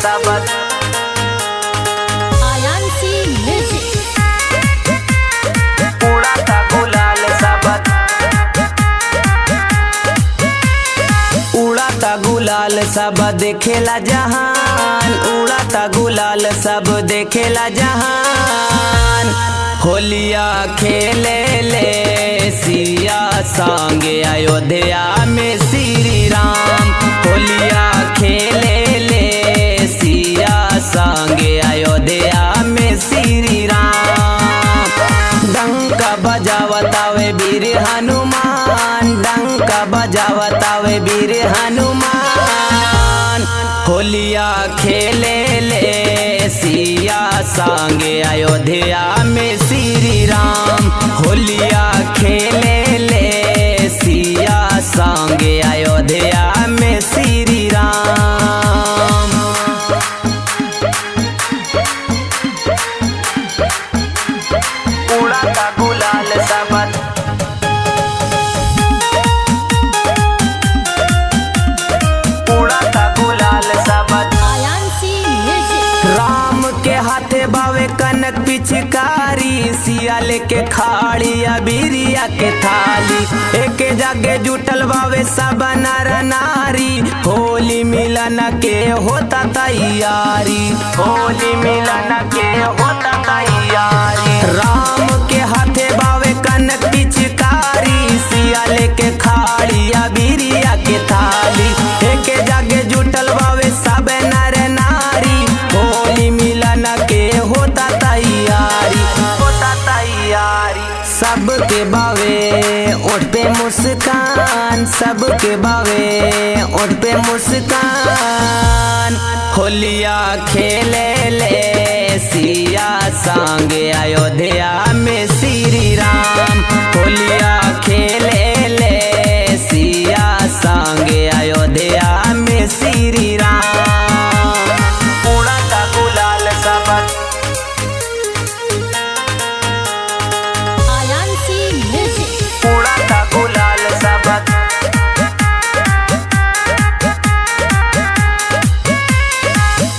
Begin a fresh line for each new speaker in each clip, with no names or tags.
सबद
आयांसी म्यूजिक
उड़ाता गुलाल सबद उड़ाता गुलाल सब देखेला जहान उड़ाता गुलाल सब देखेला जहान होलिया खेले ले सिया संगे अयोध्या में श्री राम होलिया खेले ले सिया संगे अयोध्या में श्री राम डंका बजावतावे वीर हनुमान डंका बजावतावे वीर हनुमान होलिया खेले ले सिया संगे अयोध्या में श्री राम होलिया खेले ले सिया संगे अयोध्या में श्री राम उड़ाता गुलाल सबद उड़ाता गुलाल सबद
आयांसी म्यूजिक
राम के हाथे बावे कनक पिचकारी सिया लेके खाड़ी अबीरिया के थाली एक जगह जुटल बावे सब नर नारी होली मिलन के होता तैयारी होली मिलन के होता तैयारी राम के हाथे बावे कनक पिचकारी सिया लेके खाड़ी अबीरिया के थाली एक जगह जुटल बावे सब नर नारी होली मिलन के होता तैयारी सबके बावे ओठ पे मुस्कान सबके बावे ओठ पे मुस्कान होलिया खेले ले सिया संगे अयोध्या में श्री राम होलिया खेले ले सिया संगे अयोध्या में श्री राम उड़ाता गुलाल सबद
आयांसी म्यूजिक
उड़ाता गुलाल सबद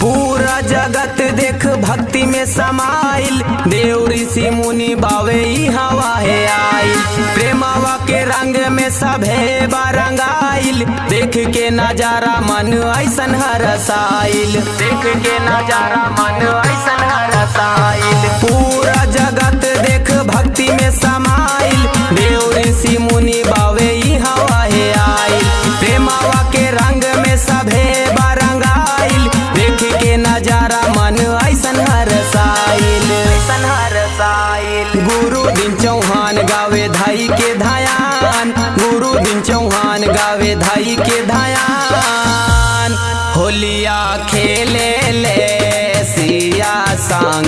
पूरा जगत देख भक्ति में समाइल देव ऋषि मुनि बावे ई हवा है आइल प्रेमवा के रंग में सभे बरंगाइल देख के नजारा मन ऐसन हरसाइल देख के नजारा मन ऐसन हरसाइल पूरा जगत देख भक्ति में समाइल देव ऋषि मुनि बावे ई हवा है आइल प्रेमवा के रंग में सभे बरंगाइल देख के नजारा मन ऐसन हरसाइल गुरु दिन चौहान गावे धाई के धायान गुरु दिन चौहान गावे धाई के धायान होलिया खेले ले सिया संग